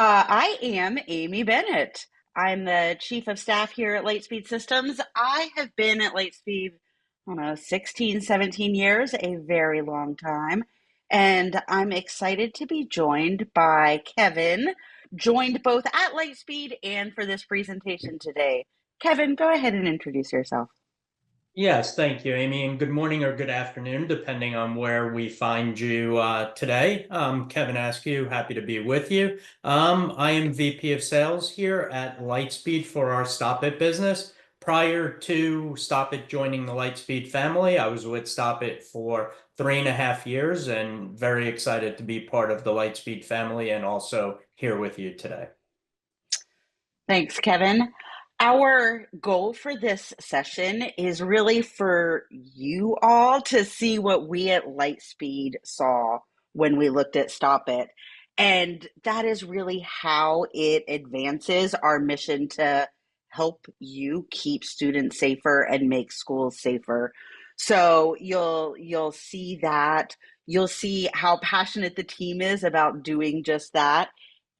I am Amy Bennett. I'm the Chief of Staff here at Lightspeed Systems. I have been at Lightspeed, I don't know, 16, 17 years, a very long time. And I'm excited to be joined by Kevin, joined both at Lightspeed and for this presentation today. Kevin, go ahead and introduce yourself. Yes, thank you, Amy, and good morning or good afternoon, depending on where we find you today. Kevin Askew, happy to be with you. I am VP of Sales here at Lightspeed for our StopIt business. Prior to StopIt joining the Lightspeed family, I was with StopIt for 3.5 years and very excited to be part of the Lightspeed family and also here with you today. Thanks, Kevin. Our goal for this session is really for you all to see what we at Lightspeed saw when we looked at Stop It. And that is really how it advances our mission to help you keep students safer and make schools safer. So you'll see that. You'll see how passionate the team is about doing just that,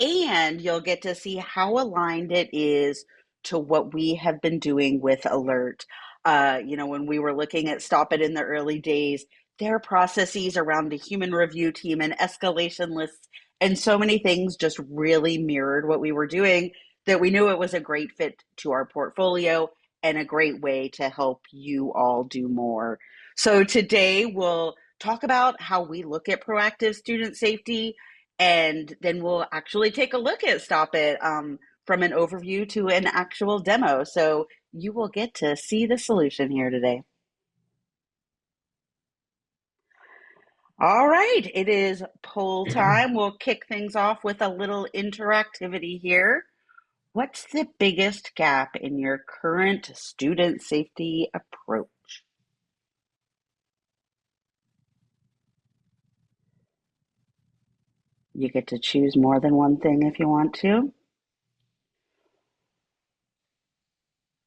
and you'll get to see how aligned it is to what we have been doing with Alert. When we were looking at Stop It in the early days, their processes around the human review team and escalation lists and so many things just really mirrored what we were doing, that we knew it was a great fit to our portfolio and a great way to help you all do more. So today we'll talk about how we look at proactive student safety, and then we'll actually take a look at Stop It, from an overview to an actual demo. So you will get to see the solution here today. All right, it is poll time. We'll kick things off with a little interactivity here. What's the biggest gap in your current student safety approach? You get to choose more than one thing if you want to.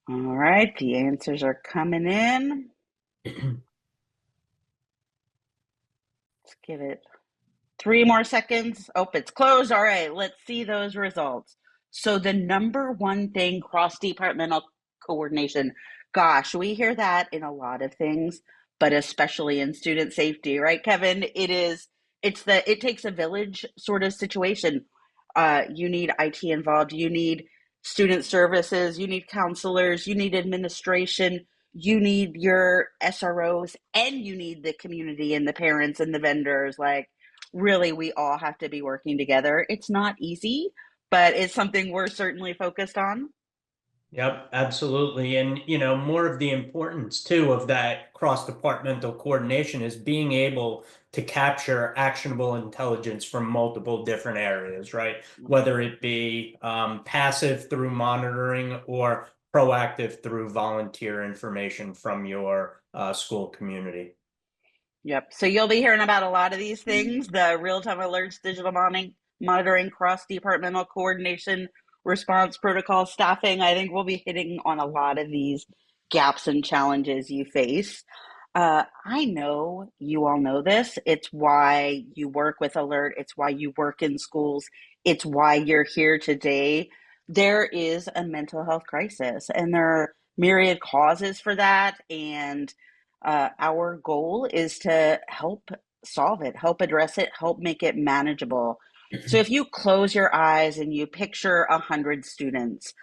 All right, the answers are coming in. Let's give it 3 more seconds. Oh, it's closed. All right, let's see those results. So the number one thing, cross-departmental coordination. Gosh, we hear that in a lot of things, but especially in student safety, right, Kevin? It takes a village sort of situation. You need IT involved, you need student services, you need counselors, you need administration, you need your SROs, and you need the community and the parents and the vendors. Like, really, we all have to be working together. It's not easy, but it's something we're certainly focused on. Yep, absolutely. And, more of the importance too of that cross-departmental coordination is being able to capture actionable intelligence from multiple different areas, right? Whether it be passive through monitoring or proactive through volunteer information from your school community. Yep. So you'll be hearing about a lot of these things: the real-time alerts, digital monitoring, cross-departmental coordination, response protocol, staffing. I think we'll be hitting on a lot of these gaps and challenges you face. I know you all know this. It's why you work with Alert. It's why you work in schools. It's why you're here today. There is a mental health crisis, and there are myriad causes for that. And our goal is to help solve it, help address it, help make it manageable. So if you close your eyes and you picture 100 students,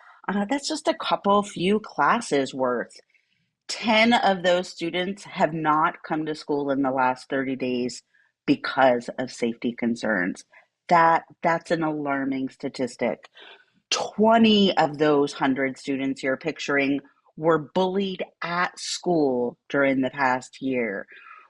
that's just a couple few classes worth. 10 of those students have not come to school in the last 30 days because of safety concerns. That's an alarming statistic. 20 of those 100 students you're picturing were bullied at school during the past year.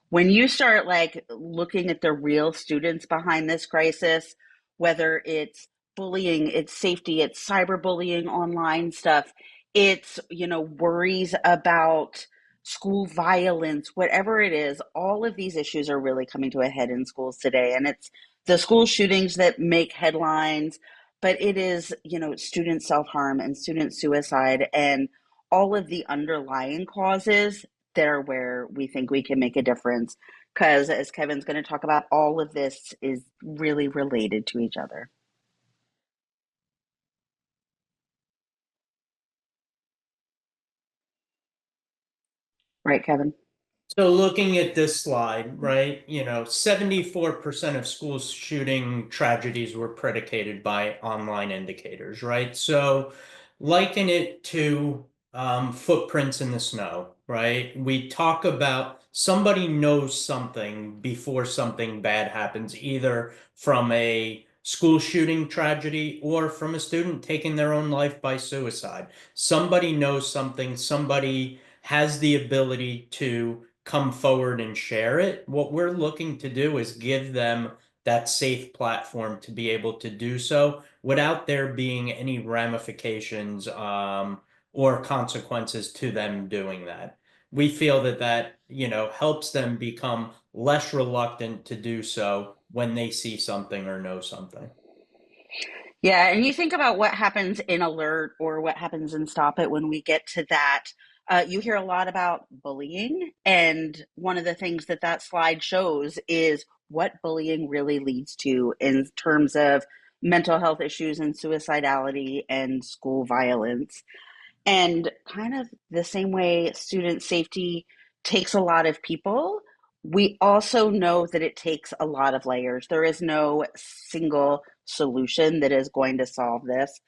When you start like looking at the real students behind this crisis, whether it's bullying, it's safety, it's cyberbullying, online stuff, it's, worries about school violence, whatever it is, all of these issues are really coming to a head in schools today. And it's the school shootings that make headlines, but it is, student self-harm and student suicide and all of the underlying causes that are where we think we can make a difference. Because as Kevin's going to talk about, all of this is really related to each other. Right, Kevin? So looking at this slide, right, 74% of school shooting tragedies were predicated by online indicators, right? So liken it to footprints in the snow, right? We talk about somebody knows something before something bad happens, either from a school shooting tragedy or from a student taking their own life by suicide. Somebody knows something, somebody has the ability to come forward and share it. What we're looking to do is give them that safe platform to be able to do so without there being any ramifications or consequences to them doing that. We feel that helps them become less reluctant to do so when they see something or know something. Yeah, and you think about what happens in alert or what happens in stop it when we get to that. You hear a lot about bullying, and one of the things that that slide shows is what bullying really leads to in terms of mental health issues and suicidality and school violence. And kind of the same way student safety takes a lot of people, we also know that it takes a lot of layers. There is no single solution that is going to solve this,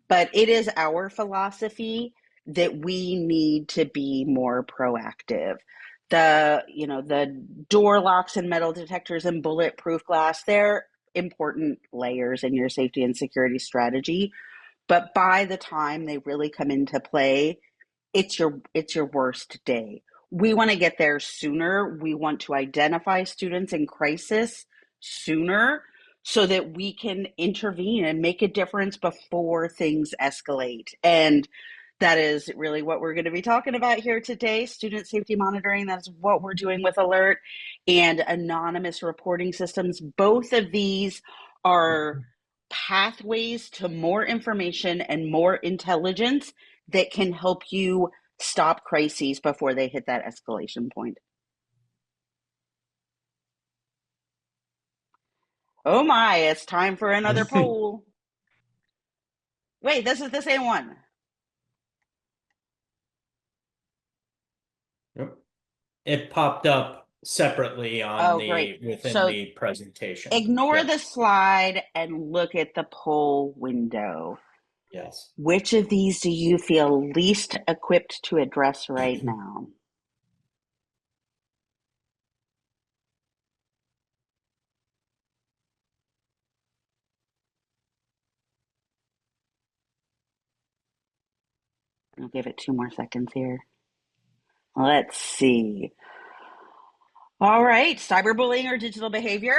but it is our philosophy that we need to be more proactive. The door locks and metal detectors and bulletproof glass, they're important layers in your safety and security strategy, but by the time they really come into play, it's your worst day. We want to get there sooner. We want to identify students in crisis sooner so that we can intervene and make a difference before things escalate. And that is really what we're going to be talking about here today. Student safety monitoring, that's what we're doing with Alert and anonymous reporting systems. Both of these are pathways to more information and more intelligence that can help you stop crises before they hit that escalation point. Oh my, it's time for another poll. Wait, this is the same one. Yep. It popped up separately on Oh, great. the within So the presentation. ignore Yep. the slide and look at the poll window. Yes. Which of these do you feel least equipped to address right now? I'll give it 2 more seconds here. Let's see. All right, cyberbullying or digital behavior.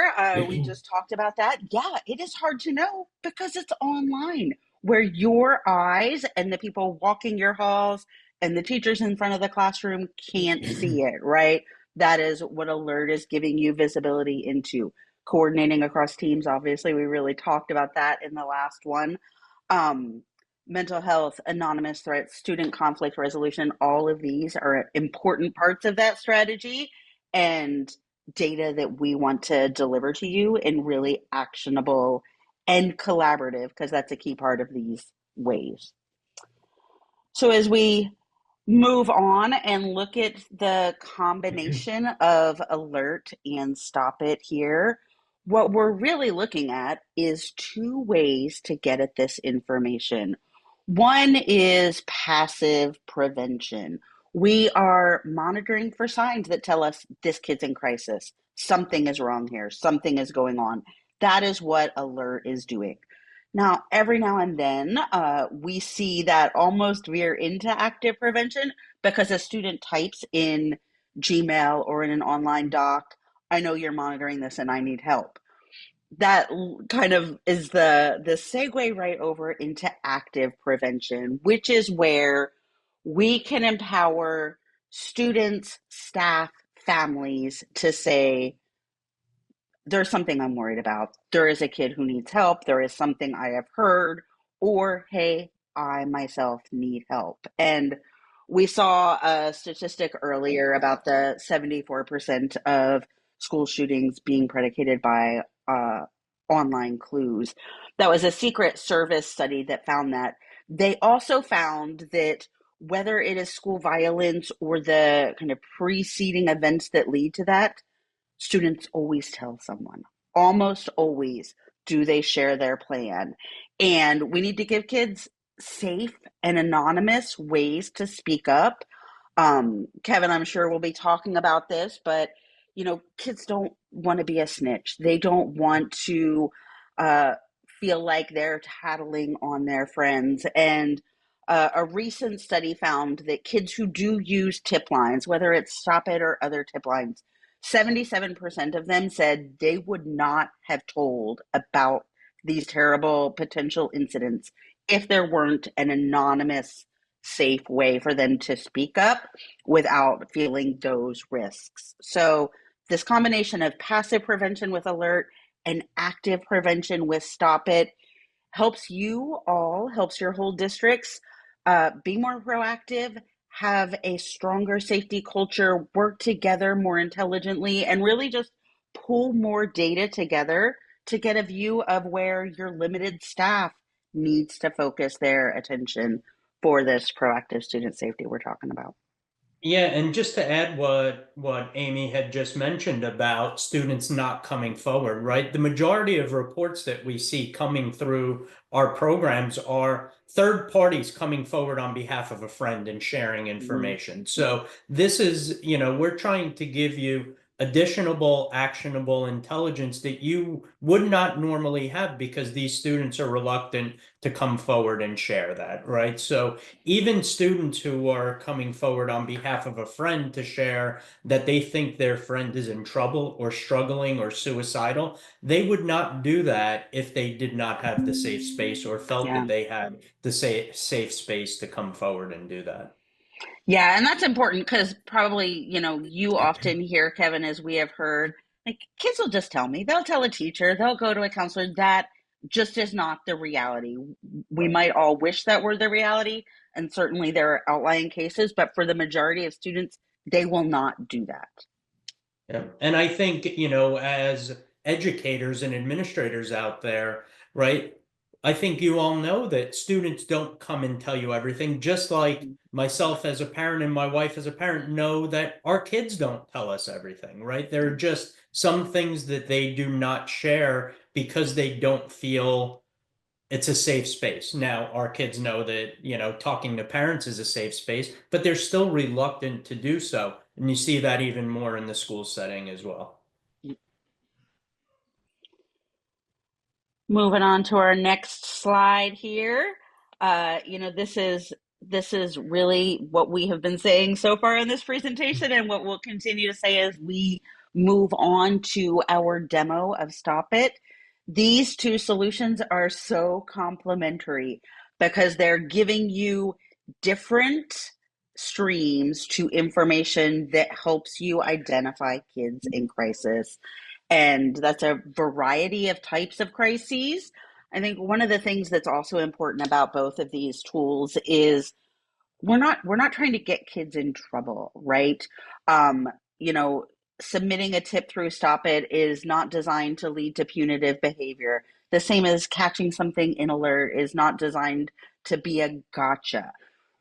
We just talked about that. Yeah, it is hard to know because it's online where your eyes and the people walking your halls and the teachers in front of the classroom can't see it, right? That is what Alert is giving you visibility into. Coordinating across teams, obviously, we really talked about that in the last one. Um, Mental health, anonymous threats, student conflict resolution, all of these are important parts of that strategy and data that we want to deliver to you in really actionable and collaborative, because that's a key part of these ways. So as we move on and look at the combination of alert and stop it here, what we're really looking at is two ways to get at this information. One is passive prevention. We are monitoring for signs that tell us this kid's in crisis. Something is wrong here. Something is going on. That is what alert is doing. Now and then, we see that almost veer into active prevention because a student types in Gmail or in an online doc, I know you're monitoring this and I need help. That kind of is the segue right over into active prevention, which is where we can empower students, staff, families to say, there's something I'm worried about. There is a kid who needs help. There is something I have heard, or hey, I myself need help. And we saw a statistic earlier about the 74% of school shootings being predicated by online clues. That was a Secret Service study that found that. They also found that whether it is school violence or the kind of preceding events that lead to that, students always tell someone. Almost always do they share their plan. And we need to give kids safe and anonymous ways to speak up. Kevin, I'm sure we'll be talking about this, but kids don't want to be a snitch. They don't want to uh, feel like they're tattling on their friends. And a recent study found that kids who do use tip lines, whether it's Stop It or other tip lines, 77% of them said they would not have told about these terrible potential incidents if there weren't an anonymous, safe way for them to speak up without feeling those risks. So, this combination of passive prevention with alert and active prevention with Stop It helps your whole districts be more proactive, have a stronger safety culture, work together more intelligently, and really just pull more data together to get a view of where your limited staff needs to focus their attention for this proactive student safety we're talking about. Yeah, and just to add what Amy had just mentioned about students not coming forward, right? The majority of reports that we see coming through our programs are third parties coming forward on behalf of a friend and sharing Mm-hmm. information. So this is, we're trying to give you additional actionable intelligence that you would not normally have because these students are reluctant to come forward and share that, right? So even students who are coming forward on behalf of a friend to share that they think their friend is in trouble or struggling or suicidal, they would not do that if they did not have the safe space or felt Yeah. that they had the safe space to come forward and do that. Yeah, and that's important because probably, you often hear, Kevin, as we have heard, like kids will just tell me. They'll tell a teacher, they'll go to a counselor. That just is not the reality. We Right. might all wish that were the reality, and certainly there are outlying cases, but for the majority of students, they will not do that. Yeah. And I think, as educators and administrators out there, right? I think you all know that students don't come and tell you everything, just like myself as a parent and my wife as a parent know that our kids don't tell us everything, right? There are just some things that they do not share because they don't feel it's a safe space. Now, our kids know that, talking to parents is a safe space, but they're still reluctant to do so. And you see that even more in the school setting as well. Moving on to our next slide here. This is really what we have been saying so far in this presentation, and what we'll continue to say as we move on to our demo of Stop It. These two solutions are so complementary because they're giving you different streams to information that helps you identify kids in crisis, and that's a variety of types of crises. I think one of the things that's also important about both of these tools is we're not trying to get kids in trouble, right? Um, you know, Submitting a tip through Stop It is not designed to lead to punitive behavior. The same as catching something in alert is not designed to be a gotcha.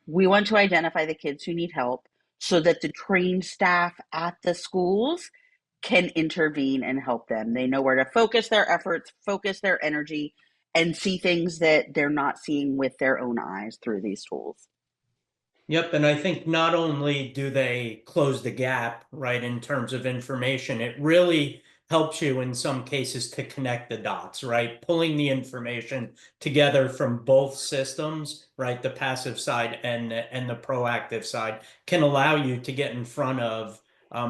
We want to identify the kids who need help so that the trained staff at the schools can intervene and help them. They know where to focus their efforts, focus their energy, and see things that they're not seeing with their own eyes through these tools. Yep, and I think not only do they close the gap, right, in terms of information, it really helps you in some cases to connect the dots, right? Pulling the information together from both systems, right, the passive side and the proactive side can allow you to get in front of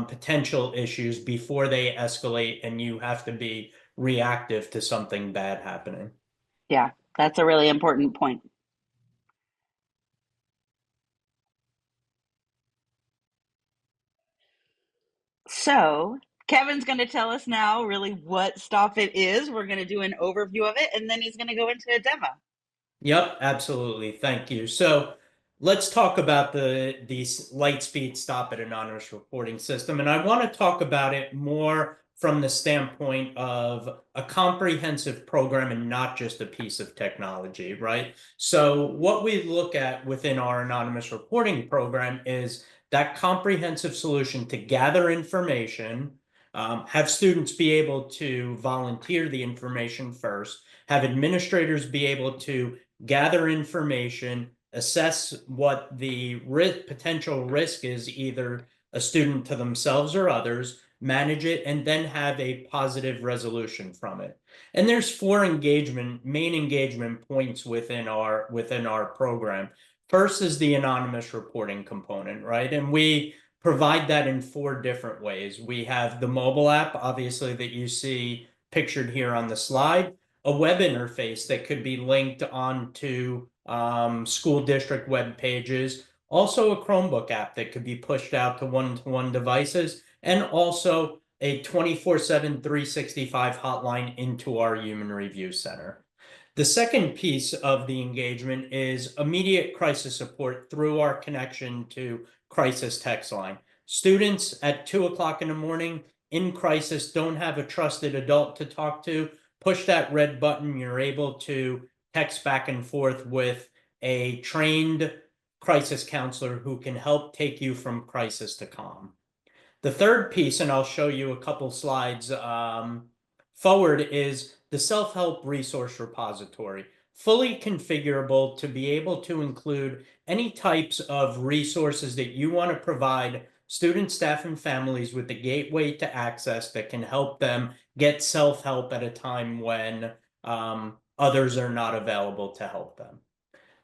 potential issues before they escalate and you have to be reactive to something bad happening. Yeah, that's a really important point. So, Kevin's going to tell us now really what Stop It is. We're going to do an overview of it, and then he's going to go into a demo. Yep, absolutely. Thank you. So let's talk about the Lightspeed Stop It anonymous reporting system. And I want to talk about it more from the standpoint of a comprehensive program and not just a piece of technology, right? So what we look at within our anonymous reporting program is that comprehensive solution to gather information, have students be able to volunteer the information first, have administrators be able to gather information, assess what the potential risk is, either a student to themselves or others, manage it, and then have a positive resolution from it. And there's four main engagement points within our program. First is the anonymous reporting component, right? And we provide that in four different ways. We have the mobile app, obviously, that you see pictured here on the slide, a web interface that could be linked onto school district web pages, also a Chromebook app that could be pushed out to one-to-one devices, and also a 24/7, 365 hotline into our Human Review Center. The second piece of the engagement is immediate crisis support through our connection to Crisis Text Line. Students at 2 o'clock in the morning in crisis don't have a trusted adult to talk to. Push that red button. You're able to text back and forth with a trained crisis counselor who can help take you from crisis to calm. The third piece, and I'll show you a couple slides forward, is the self-help resource repository. Fully configurable to be able to include any types of resources that you want to provide students, staff, and families with the gateway to access that can help them get self-help at a time when others are not available to help them.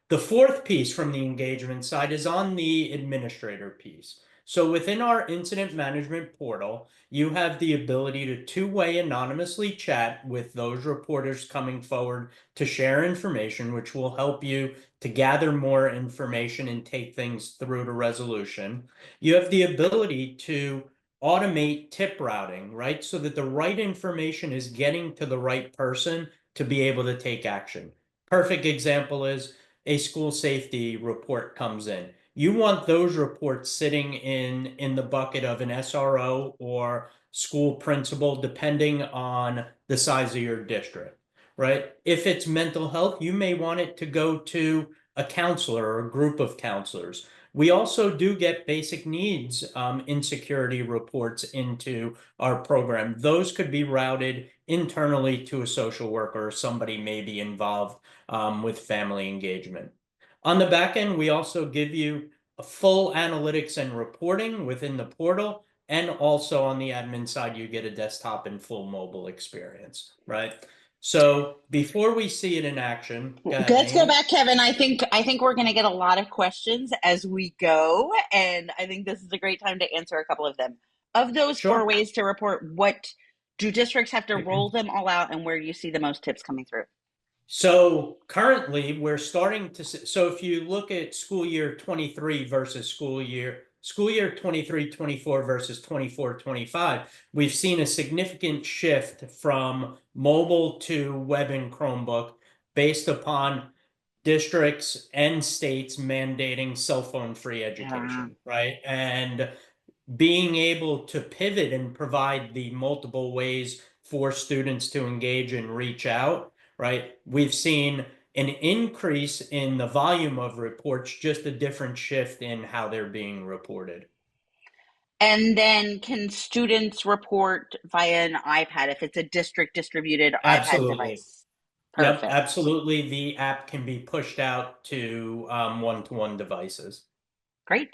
The fourth piece from the engagement side is on the administrator piece. So within our incident management portal, you have the ability to two-way anonymously chat with those reporters coming forward to share information, which will help you to gather more information and take things through to resolution. You have the ability to automate tip routing, right? So that the right information is getting to the right person to be able to take action. Perfect example is a school safety report comes in. You want those reports sitting in the bucket of an SRO or school principal, depending on the size of your district, right? If it's mental health, you may want it to go to a counselor or a group of counselors. We also do get basic needs insecurity reports into our program. Those could be routed internally to a social worker or somebody may be involved with family engagement. On the back end, we also give you a full analytics and reporting within the portal. And also on the admin side, you get a desktop and full mobile experience, right? So before we see it in action, go ahead, Let's go Amy. back, Kevin. I think we're going to get a lot of questions as we go, and I think this is a great time to answer a couple of them. Of those four Sure. ways to report, what do districts have to roll them all out, and where do you see the most tips coming through? So currently we're starting to so if you look at school year 23 versus school year 23-24 versus 24-25, we've seen a significant shift from mobile to web and Chromebook based upon districts and states mandating cell phone free Yeah. education, right? And being able to pivot and provide the multiple ways for students to engage and reach out, right? We've seen an increase in the volume of reports, just a different shift in how they're being reported. And then can students report via an iPad if it's a district distributed iPad Absolutely. device? Yep, Perfect. absolutely. The app can be pushed out to one-to-one devices. Great.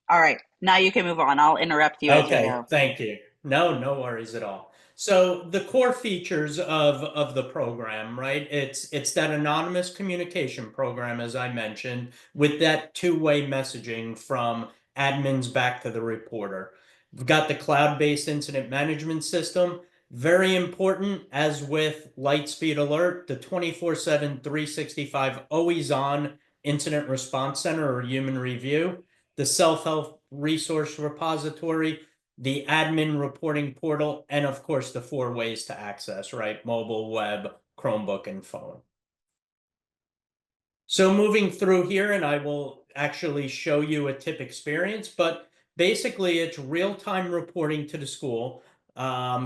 All right. Now you can move on. I'll interrupt you as you Okay, go. thank you. No, no worries at all. So the core features of the program, right? It's that anonymous communication program, as I mentioned, with that two-way messaging from admins back to the reporter. We've got the cloud-based incident management system. Very important, as with Lightspeed Alert, the 24/7, 365, always on incident response center or human review, the self-help resource repository, the admin reporting portal, and of course the four ways to access, right? Mobile, web, Chromebook, and phone. So moving through here, and I will actually show you a tip experience, but basically it's real-time reporting to the school.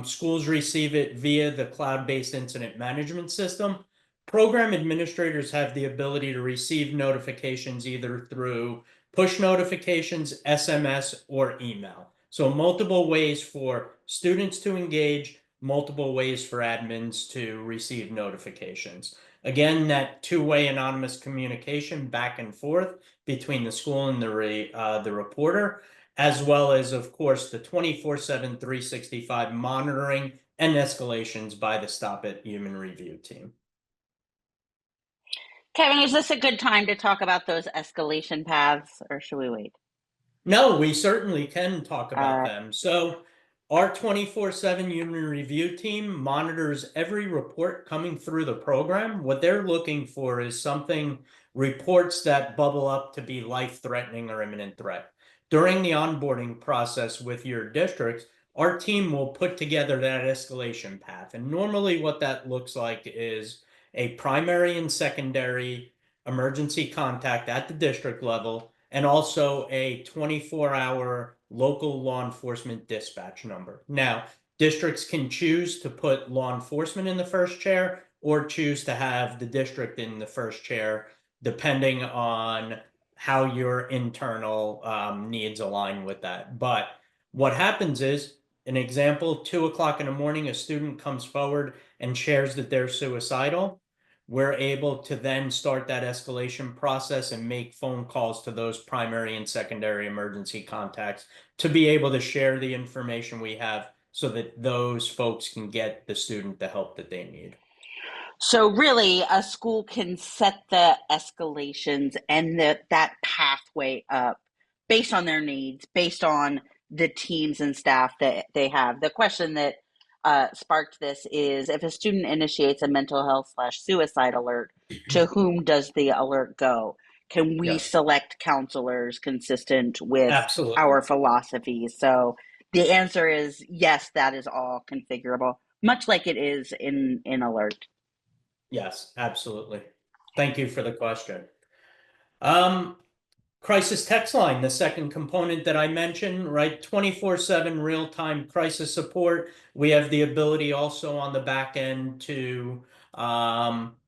Schools receive it via the cloud-based incident management system. Program administrators have the ability to receive notifications either through push notifications, SMS, or email. So multiple ways for students to engage, multiple ways for admins to receive notifications. Again, that two-way anonymous communication back and forth between the school and the reporter, as well as, of course, the 24/7, 365 monitoring and escalations by the Stop It human review team. Kevin, is this a good time to talk about those escalation paths, or should we wait? No, we certainly can talk All about right. them. So our 24/7 human review team monitors every report coming through the program. What they're looking for is reports that bubble up to be life-threatening or imminent threat. During the onboarding process with your districts, our team will put together that escalation path. And normally what that looks like is a primary and secondary emergency contact at the district level, and also a 24-hour local law enforcement dispatch number. Now, districts can choose to put law enforcement in the first chair or choose to have the district in the first chair, depending on how your internal needs align with that. But what happens is, an example, 2 o'clock in the morning, a student comes forward and shares that they're suicidal. We're able to then start that escalation process and make phone calls to those primary and secondary emergency contacts to be able to share the information we have so that those folks can get the student the help that they need. So really, a school can set the escalations and that pathway up based on their needs, based on the teams and staff that they have. The question that sparked this is, if a student initiates a mental health slash suicide alert, to whom does the alert go? Can we Yes, select counselors consistent with absolutely. our philosophy? So the answer is yes, that is all configurable, much like it is in alert. Yes, absolutely. Thank you for the question. Um, Crisis text line, the second component that I mentioned, right? 24/7 real-time crisis support. We have the ability also on the back end to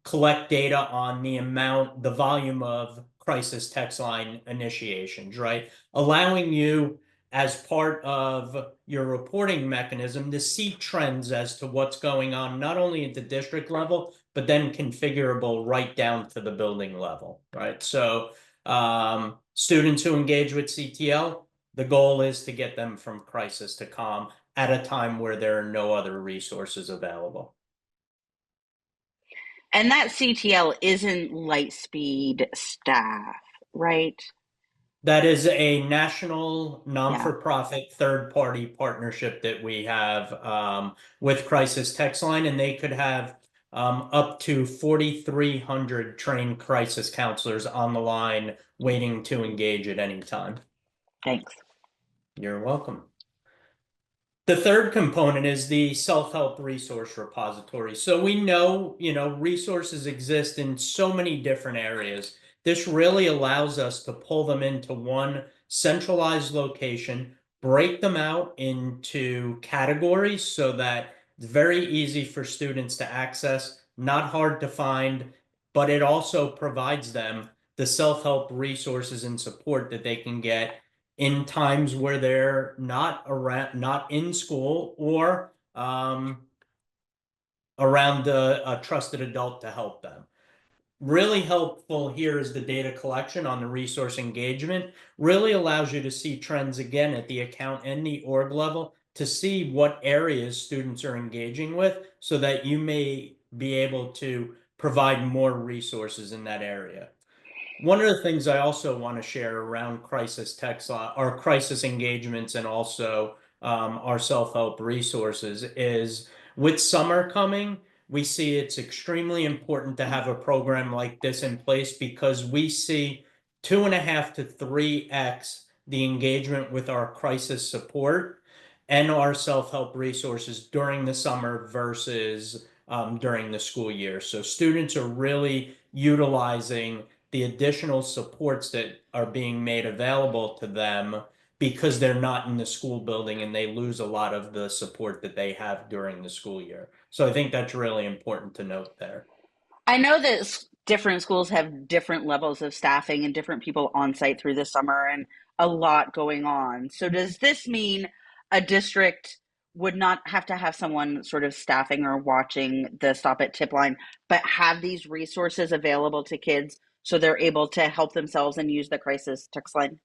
collect data on the volume of crisis text line initiations, right? Allowing you, as part of your reporting mechanism, to see trends as to what's going on, not only at the district level, but then configurable right down to the building level, right? So students who engage with CTL, the goal is to get them from crisis to calm at a time where there are no other resources available. And that CTL isn't Lightspeed staff, right? That is a national Yeah, non-for-profit third-party partnership that we have with Crisis Text Line, and they could have up to 4,300 trained crisis counselors on the line waiting to engage at any time. thanks. You're welcome. The third component is the self-help resource repository. So we know, resources exist in so many different areas. This really allows us to pull them into one centralized location, break them out into categories so that it's very easy for students to access, not hard to find, but it also provides them the self-help resources and support that they can get in times where they're not in school, or around a trusted adult to help them. Really helpful here is the data collection on the resource engagement. Really allows you to see trends again at the account and the org level to see what areas students are engaging with so that you may be able to provide more resources in that area. One of the things I also want to share around crisis text or crisis engagements, and also our self-help resources, is with summer coming, we see it's extremely important to have a program like this in place because we see 2.5 to 3x the engagement with our crisis support and our self-help resources during the summer versus during the school year. So students are really utilizing the additional supports that are being made available to them because they're not in the school building and they lose a lot of the support that they have during the school year. So I think that's really important to note there. I know that different schools have different levels of staffing and different people on site through the summer and a lot going on. So, does this mean a district would not have to have someone sort of staffing or watching the Stop It tip line, but have these resources available to kids so they're able to help themselves and use the crisis text line?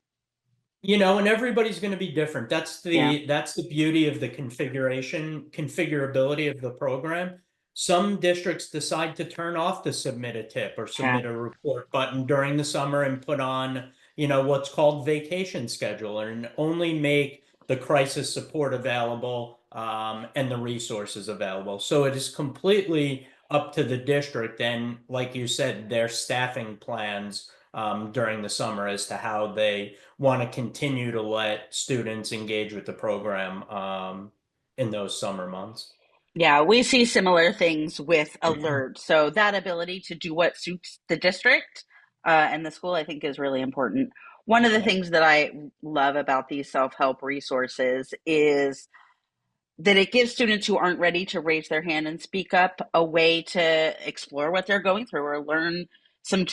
And everybody's going to be different. That's Yeah, the beauty of the configurability of the program. Some districts decide to turn off the submit a tip or yeah, submit a report button during the summer and put on, what's called vacation schedule and only make the crisis support available, and the resources available. So it is completely up to the district and, like you said, their staffing plans during the summer as to how they want to continue to let students engage with the program in those summer months. yeah. We see similar things with alert. So, that ability to do what suits the district and the school, I think, is really important. One of the Yeah. things that I love about these self help resources is that it gives students who aren't ready to raise their hand and speak up a way to explore what they're going through or learn some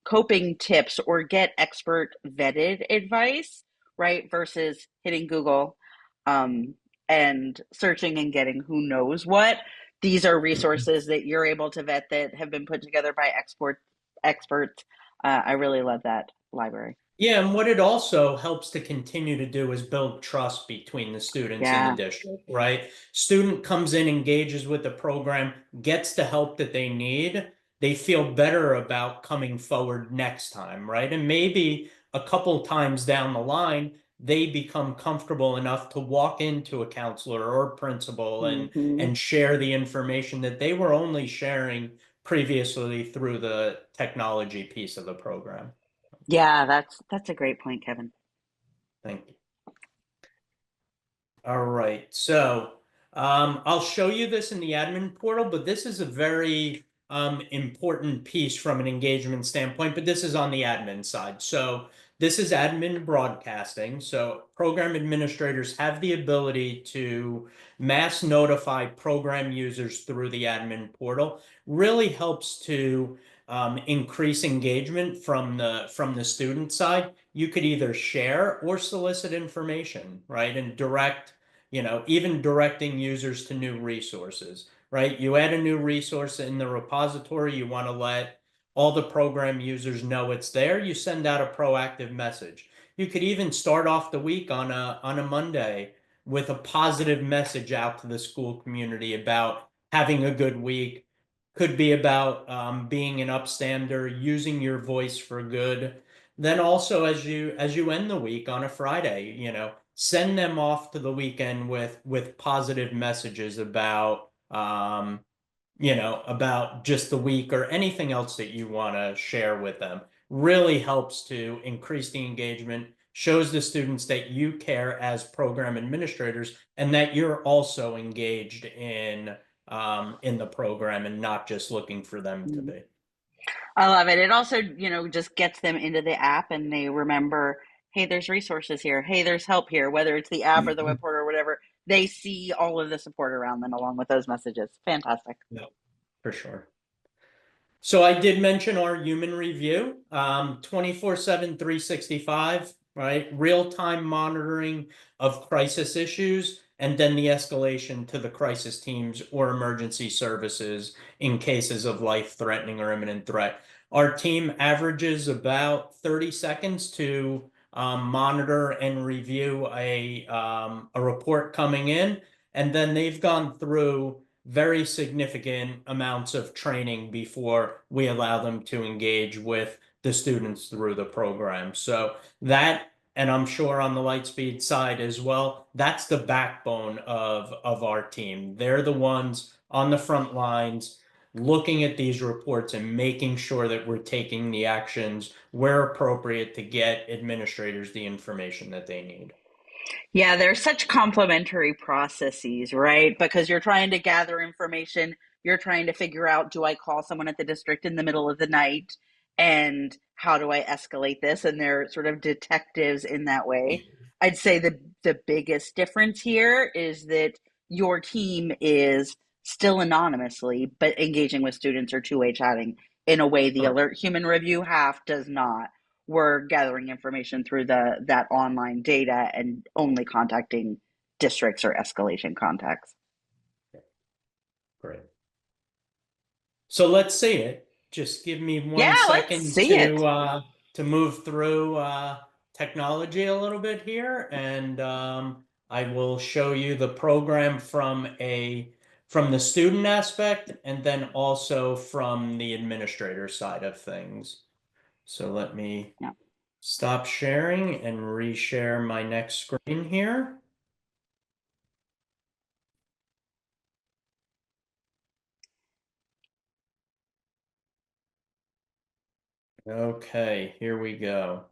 coping tips or get expert vetted advice, right? Versus hitting Google um, and searching and getting who knows what. These are resources that you're able to vet that have been put together by experts. I really love that library. Yeah, and what it also helps to continue to do is build trust between the students and the Yeah. district, right? Student comes in, engages with the program, gets the help that they need. They feel better about coming forward next time, right? And maybe a couple times down the line, they become comfortable enough to walk into a counselor or principal Hmm. and share the information that they were only sharing previously through the technology piece of the program. Yeah, that's a great point, Kevin. Thank you. All right. So I'll show you this in the admin portal, but this is a very important piece from an engagement standpoint, but this is on the admin side. So this is admin broadcasting. So program administrators have the ability to mass notify program users through the admin portal. Really helps to increase engagement from the student side. You could either share or solicit information, right? And even directing users to new resources, right? You add a new resource in the repository, you want to let all the program users know it's there, you send out a proactive message. You could even start off the week on a Monday with a positive message out to the school community about having a good week. Could be about being an upstander, using your voice for good. Then also as you end the week on a Friday, send them off to the weekend with positive messages about just the week or anything else that you want to share with them. Really helps to increase the engagement, shows the students that you care as program administrators and that you're also engaged in the program and not just looking for them to Mm. be. I love it. It also, just gets them into the app and they remember, hey, there's resources here. Hey, there's help here, whether it's the app or the web portal or whatever. They see all of the support around them along with those messages. Fantastic. Yeah, for sure. So I did mention our human review, 24/7, 365, right? Real-time monitoring of crisis issues, and then the escalation to the crisis teams or emergency services in cases of life-threatening or imminent threat. Our team averages about 30 seconds to monitor and review a report coming in, and then they've gone through very significant amounts of training before we allow them to engage with the students through the program. So that, and I'm sure on the Lightspeed side as well, that's the backbone of our team. They're the ones on the front lines looking at these reports and making sure that we're taking the actions where appropriate to get administrators the information that they need. Yeah, they're such complementary processes, right? Because you're trying to gather information, you're trying to figure out, do I call someone at the district in the middle of the night? And how do I escalate this? And they're sort of detectives in that way. I'd say the biggest difference here is that your team is still anonymously, but engaging with students or two-way chatting in a way the Correct. alert human review half does not. We're gathering information through the that online data and only contacting districts or escalation contacts. Great. So let's see it. Just give me Yeah, one let's second see it. to move through technology a little bit here, and I will show you the program from the student aspect, and then also from the administrator side of things. So let me Yeah. stop sharing and reshare my next screen here. Okay, here we go.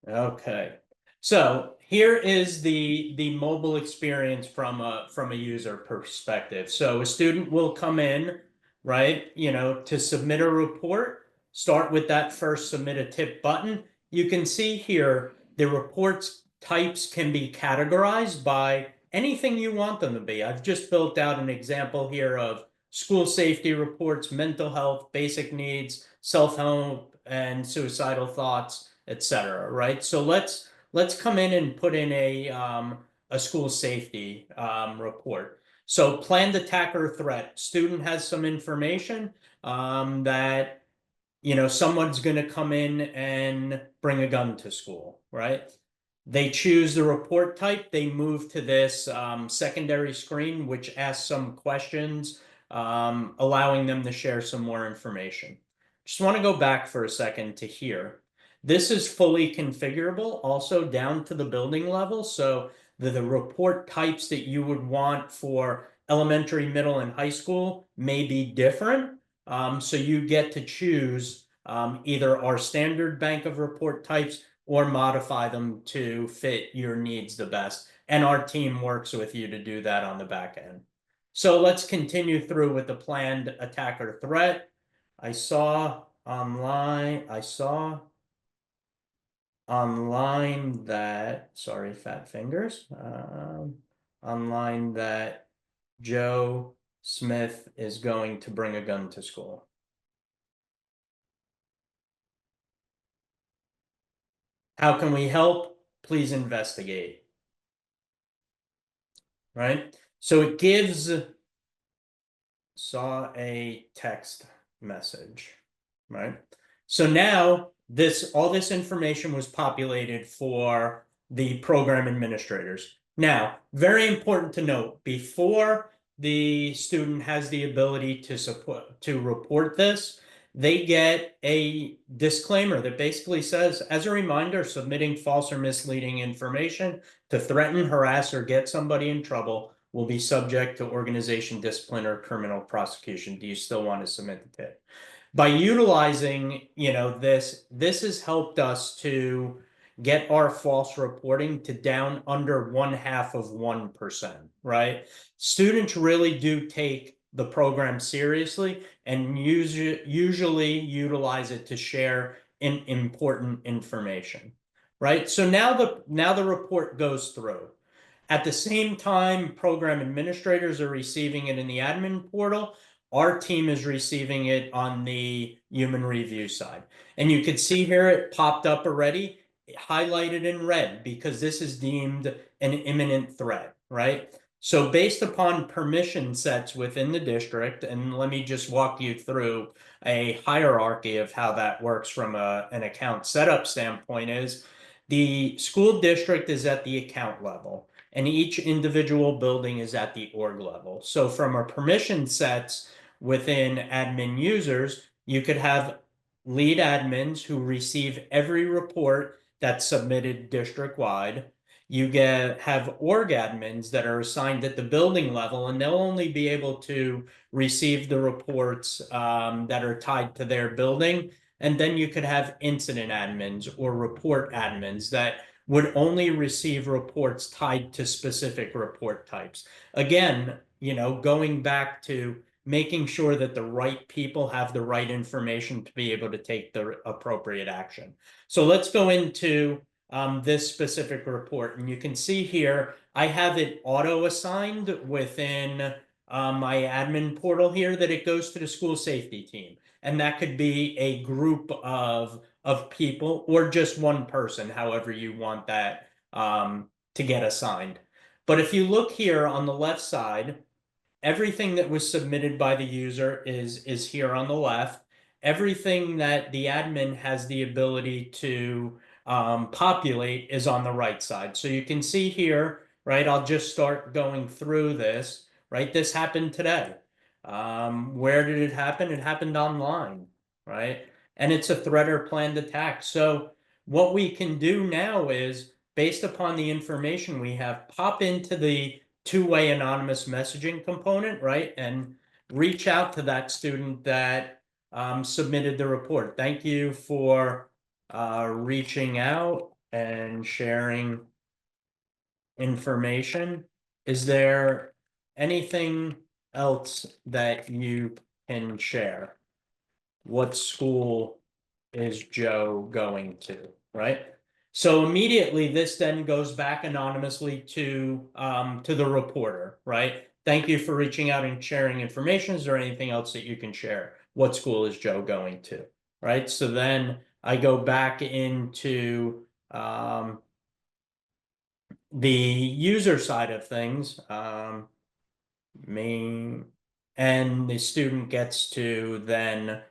Okay. So here is the mobile experience from a user perspective. So a student will come in, right, to submit a report, start with that first submit a tip button. You can see here the reports types can be categorized by anything you want them to be. I've just built out an example here of school safety reports, mental health, basic needs, self-help, and suicidal thoughts, etc. Right? So let's come in and put in a school safety report. So planned attack or threat. Student has some information that someone's going to come in and bring a gun to school, right? They choose the report type. They move to this secondary screen, which asks some questions, allowing them to share some more information. Just want to go back for a second to here. This is fully configurable also down to the building level. So the report types that you would want for elementary, middle, and high school may be different. So you get to choose either our standard bank of report types or modify them to fit your needs the best. And our team works with you to do that on the back end. So let's continue through with the planned attack or threat. I saw online that, sorry, fat fingers, online that Joe Smith is going to bring a gun to school. How can we help? Please investigate. Right? So it saw a text message, right? So now all this information was populated for the program administrators. Now, very important to note, before the student has the ability to report this, they get a disclaimer that basically says, as a reminder, submitting false or misleading information to threaten, harass, or get somebody in trouble will be subject to organization discipline or criminal prosecution. Do you still want to submit the tip? By utilizing, this has helped us to get our false reporting to down under 1/2 of 1%, right? Students really do take the program seriously and usually utilize it to share important information, right? So now the report goes through. At the same time, program administrators are receiving it in the admin portal. Our team is receiving it on the human review side. And you can see here it popped up already, highlighted in red, because this is deemed an imminent threat, right? So based upon permission sets within the district, and let me just walk you through a hierarchy of how that works from an account setup standpoint is the school district is at the account level and each individual building is at the org level. So from a permission sets within admin users, you could have lead admins who receive every report that's submitted district-wide. You have org admins that are assigned at the building level, and they'll only be able to receive the reports that are tied to their building. And then you could have incident admins or report admins that would only receive reports tied to specific report types. Again, going back to making sure that the right people have the right information to be able to take the appropriate action. So let's go into this specific report. And you can see here, I have it auto assigned within my admin portal here that it goes to the school safety team. And that could be a group of people or just one person, however you want that to get assigned. But if you look here on the left side, everything that was submitted by the user is here on the left. Everything that the admin has the ability to populate is on the right side. So you can see here, right? I'll just start going through this, right? This happened today. Where did it happen? It happened online, right? And it's a threat or planned attack. So what we can do now is, based upon the information we have, pop into the two-way anonymous messaging component, right? And reach out to that student that submitted the report. Thank you for reaching out and sharing information. Is there anything else that you can share? What school is Joe going to, right? So immediately this then goes back anonymously to the reporter, right? Thank you for reaching out and sharing information. Is there anything else that you can share? What school is Joe going to, right? So then I go back into the user side of things, main, and the student gets to then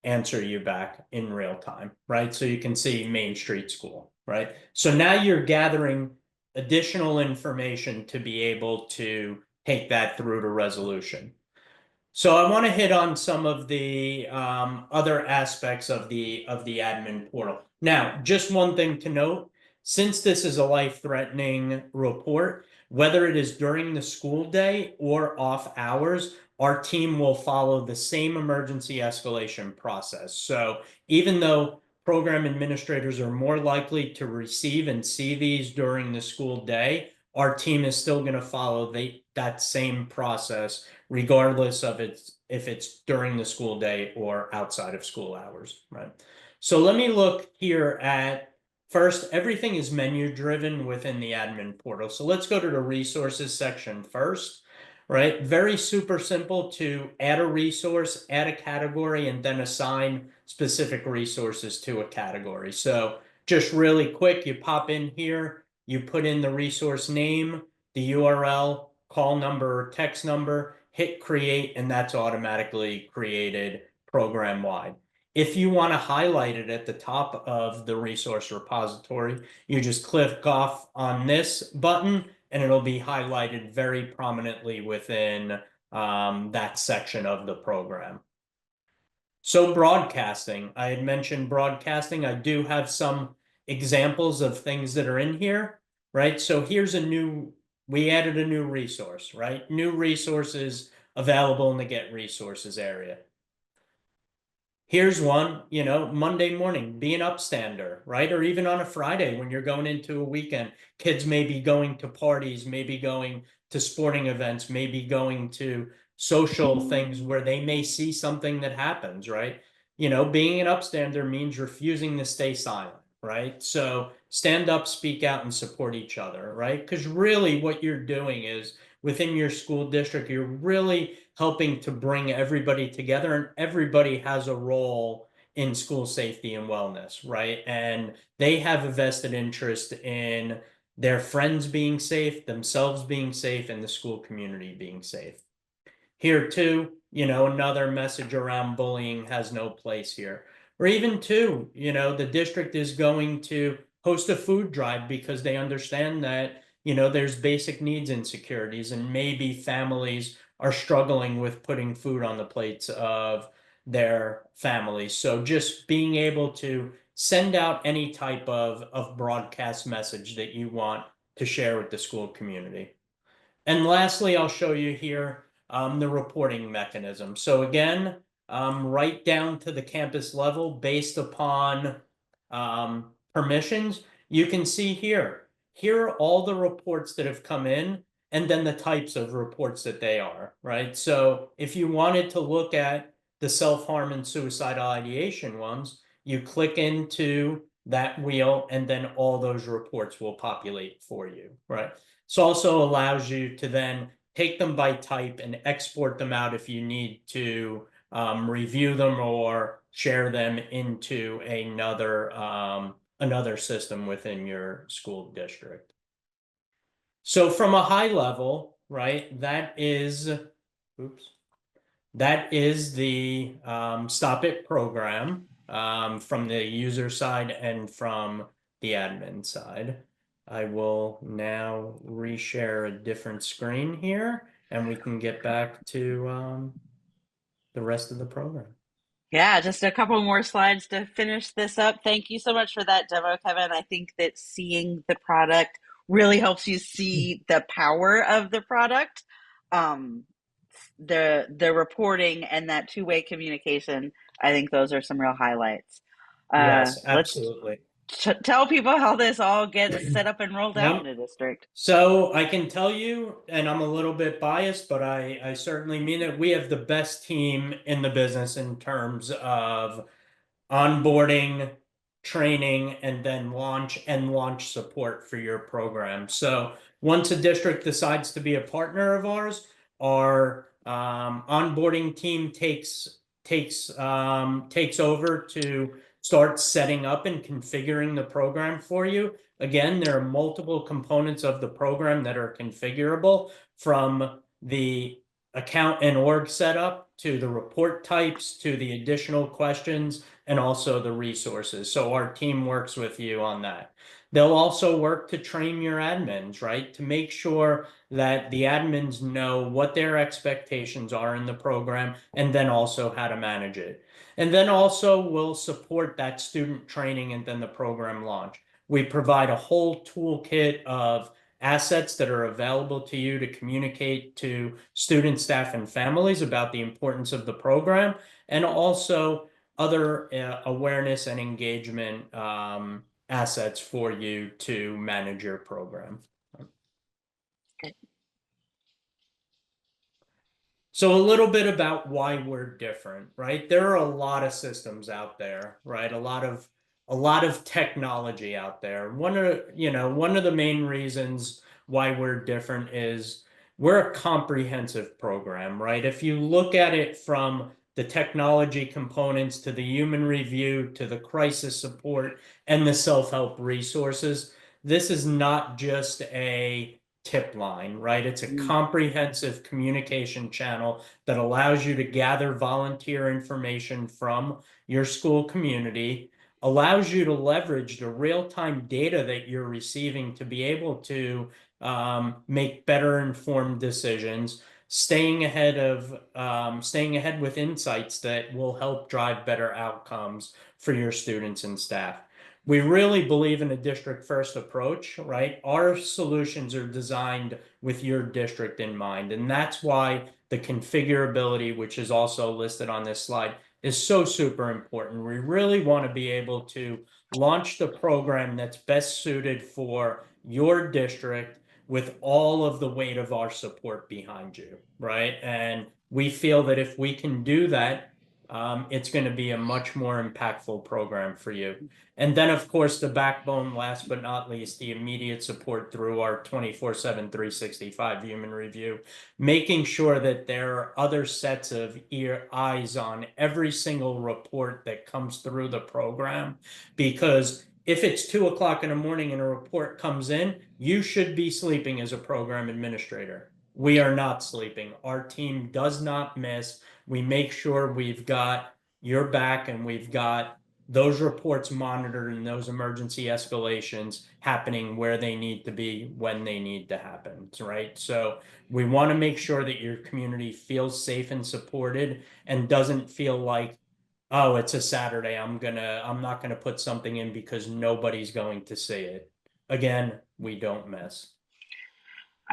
answer you back in real time, right? So you can see Main Street School, right? So now you're gathering additional information to be able to take that through to resolution. So I want to hit on some of the other aspects of the admin portal. Now, just one thing to note, since this is a life-threatening report, whether it is during the school day or off hours, our team will follow the same emergency escalation process. So even though program administrators are more likely to receive and see these during the school day, our team is still going to follow that same process regardless of if it's during the school day or outside of school hours, right? So let me look here at first, everything is menu driven within the admin portal. So let's go to the resources section first, right? Very super simple to add a resource, add a category, and then assign specific resources to a category. So just really quick, you pop in here, you put in the resource name, the URL, call number or text number, hit create, and that's automatically created program wide. If you want to highlight it at the top of the resource repository, you just click off on this button and it'll be highlighted very prominently within that section of the program. So broadcasting, I had mentioned broadcasting. I do have some examples of things that are in here, right? So here's we added a new resource, right? New resources available in the Get Resources area. Here's one, Monday morning, be an upstander, right? Or even on a Friday when you're going into a weekend, kids may be going to parties, maybe going to sporting events, maybe going to social things where they may see something that happens, right? Being an upstander means refusing to stay silent, right? So stand up, speak out, and support each other, right? Because really what you're doing is within your school district, you're really helping to bring everybody together, and everybody has a role in school safety and wellness, right? And they have a vested interest in their friends being safe, themselves being safe, and the school community being safe. Here too, another message around bullying has no place here. Or even too, the district is going to host a food drive because they understand that, there's basic needs insecurities and maybe families are struggling with putting food on the plates of their families. So just being able to send out any type of broadcast message that you want to share with the school community. And lastly, I'll show you here the reporting mechanism. So again, right down to the campus level based upon permissions, you can see here. Here are all the reports that have come in. and then the types of reports that they are, right? So if you wanted to look at the self-harm and suicidal ideation ones, you click into that wheel and then all those reports will populate for you, right? This also allows you to then take them by type and export them out if you need to review them or share them into another system within your school district. So from a high level, right, oops, that is the Stop It program from the user side and from the admin side. I will now reshare a different screen here and we can get back to the rest of the program. Yeah, just a couple more slides to finish this up. Thank you so much for that demo, Kevin. I think that seeing the product really helps you see the power of the product. Um, the reporting and that two-way communication, I think those are some real highlights. Yes, Let's absolutely. tell people how this all gets set up and rolled out in Yep. a district. So I can tell you, and I'm a little bit biased, but I certainly mean it. We have the best team in the business in terms of onboarding, training, and then launch support for your program. So once a district decides to be a partner of ours, our onboarding team takes over to start setting up and configuring the program for you. Again, there are multiple components of the program that are configurable, from the account and org setup to the report types to the additional questions and also the resources. So our team works with you on that. They'll also work to train your admins, right? To make sure that the admins know what their expectations are in the program and then also how to manage it. And then also we'll support that student training and then the program launch. We provide a whole toolkit of assets that are available to you to communicate to students, staff, and families about the importance of the program, and also other awareness and engagement assets for you to manage your program. So a little bit about why we're different, right? There are a lot of systems out there, right? A lot of technology out there. One of the main reasons why we're different is we're a comprehensive program, right? If you look at it from the technology components to the human review to the crisis support and the self-help resources, this is not just a tip line, right? It's a Mm. comprehensive communication channel that allows you to gather volunteer information from your school community, allows you to leverage the real-time data that you're receiving to be able to make better informed decisions, staying ahead with insights that will help drive better outcomes for your students and staff. We really believe in a district first approach, right? Our solutions are designed with your district in mind. And that's why the configurability, which is also listed on this slide, is so super important. We really want to be able to launch the program that's best suited for your district with all of the weight of our support behind you, right? And we feel that if we can do that, it's going to be a much more impactful program for you. And then, of course, the backbone, last but not least, the immediate support through our 24/7, 365 human review, making sure that there are other sets of eyes on every single report that comes through the program. Because if it's 2 o'clock in the morning and a report comes in, you should be sleeping as a program administrator. We are not sleeping. Our team does not miss. We make sure we've got your back and we've got those reports monitored and those emergency escalations happening where they need to be when they need to happen, right? So we want to make sure that your community feels safe and supported and doesn't feel like, oh, it's a Saturday, I'm not gonna put something in because nobody's going to see it. Again, we don't miss.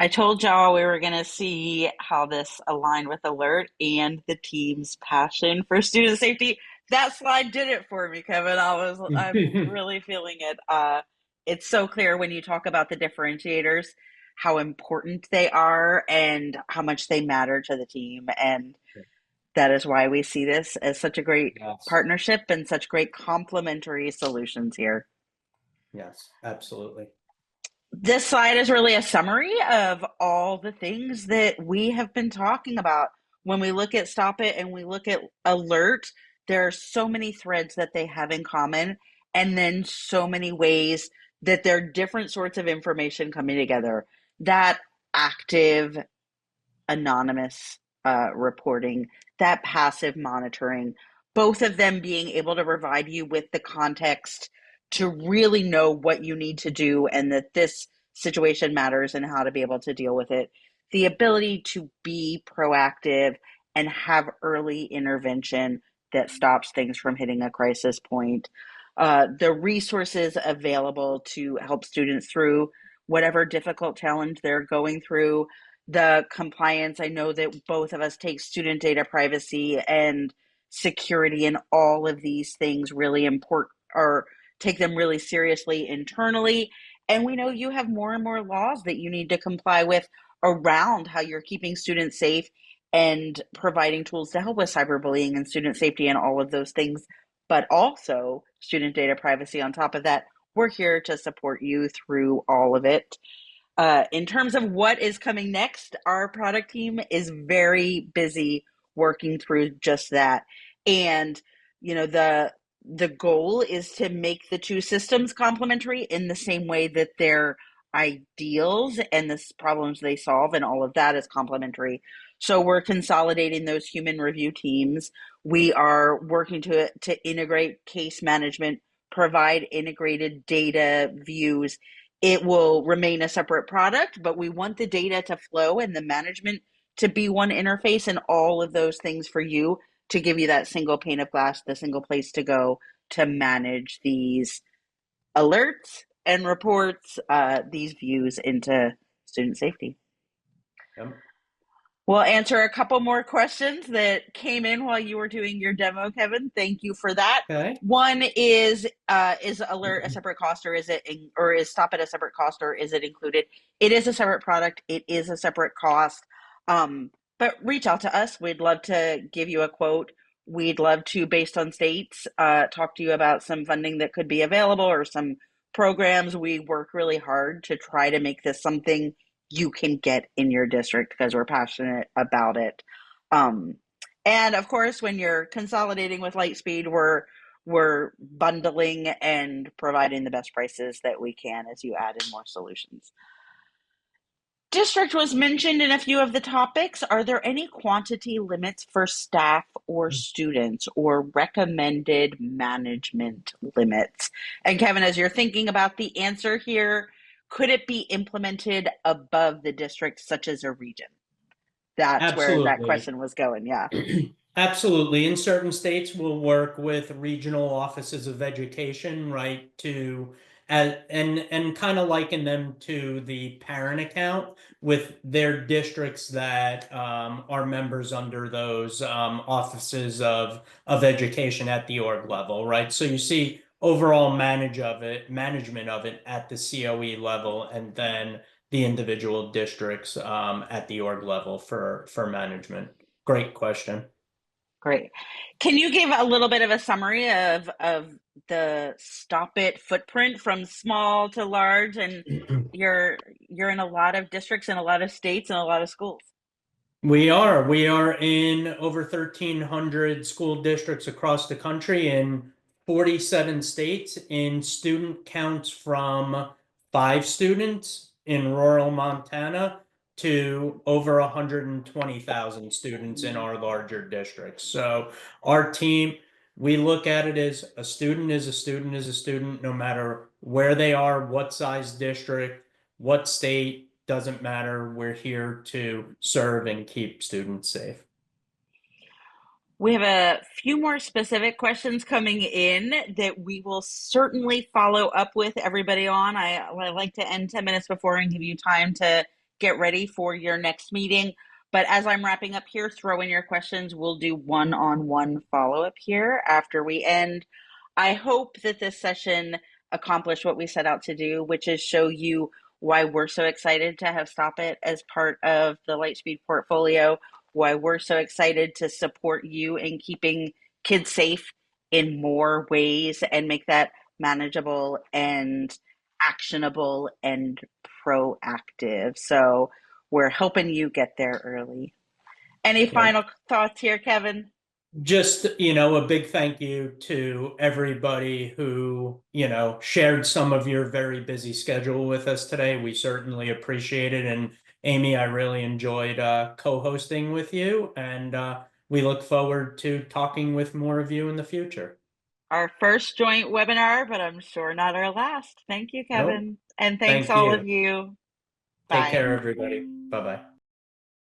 I told y'all we were going to see how this aligned with Alert and the team's passion for student safety. That slide did it for me, Kevin. I'm really feeling it. It's so clear when you talk about the differentiators, how important they are and how much they matter to the team. And that is why we see this as such a great Yes. partnership and such great complementary solutions here. Yes, absolutely. This slide is really a summary of all the things that we have been talking about. When we look at Stop It and we look at Alert, there are so many threads that they have in common, and then so many ways that there are different sorts of information coming together. That active anonymous reporting, that passive monitoring, both of them being able to provide you with the context to really know what you need to do and that this situation matters and how to be able to deal with it. The ability to be proactive and have early intervention that stops things from hitting a crisis point. The resources available to help students through whatever difficult challenge they're going through, the compliance. I know that both of us take student data privacy and security and all of these things really important, or take them really seriously internally. And we know you have more and more laws that you need to comply with around how you're keeping students safe and providing tools to help with cyberbullying and student safety and all of those things, but also student data privacy on top of that. We're here to support you through all of it. In terms of what is coming next, our product team is very busy working through just that. And the goal is to make the two systems complementary in the same way that their ideals and the problems they solve and all of that is complementary. So we're consolidating those human review teams. We are working to integrate case management, provide integrated data views. It will remain a separate product, but we want the data to flow and the management to be one interface and all of those things for you to give you that single pane of glass, the single place to go to manage these alerts and reports, these views into student safety. Yep. We'll answer a couple more questions that came in while you were doing your demo, Kevin. Thank you for that. Okay. One is Alert a separate cost, or or is Stop It a separate cost, or is it included? It is a separate product. It is a separate cost. But reach out to us. We'd love to give you a quote. We'd love to, based on states, talk to you about some funding that could be available or some programs. We work really hard to try to make this something you can get in your district because we're passionate about it. Um, and of course, when you're consolidating with Lightspeed, we're bundling and providing the best prices that we can as you add in more solutions. District was mentioned in a few of the topics. Are there any quantity limits for staff or students or recommended management limits? And Kevin, as you're thinking about the answer here, could it be implemented above the district, such as a region? That's where that Absolutely. question was going. Yeah. Absolutely. In certain states, we'll work with regional offices of education, right, to and kind of liken them to the parent account with their districts that are members under those offices of education at the org level, right? So you see overall management of it at the COE level, and then the individual districts at the org level for management. Great question. Great. Can you give a little bit of a summary of the Stop It footprint from small to large? And you're in a lot of districts and a lot of states and a lot of schools. We are in over 1,300 school districts across the country in 47 states in student counts from 5 students in rural Montana to over 120,000 students in our larger districts. So our team, we look at it as a student is a student is a student, no matter where they are, what size district, what state, doesn't matter. We're here to serve and keep students safe. We have a few more specific questions coming in that we will certainly follow up with everybody on. I like to end 10 minutes before and give you time to get ready for your next meeting. But as I'm wrapping up here, throw in your questions. We'll do one-on-one follow-up here after we end. I hope that this session accomplished what we set out to do, which is show you why we're so excited to have Stop It as part of the Lightspeed portfolio, why we're so excited to support you in keeping kids safe in more ways and make that manageable and actionable and proactive. So we're helping you get there early. Any Yeah. final thoughts here, Kevin? Just, a big thank you to everybody who, shared some of your very busy schedule with us today. We certainly appreciate it. And Amy, I really enjoyed co-hosting with you, and we look forward to talking with more of you in the future. Our first joint webinar, but I'm sure not our last. Thank you, Nope. Kevin. And thanks Thank all of you. you. Take Bye. care, everybody. Bye-bye.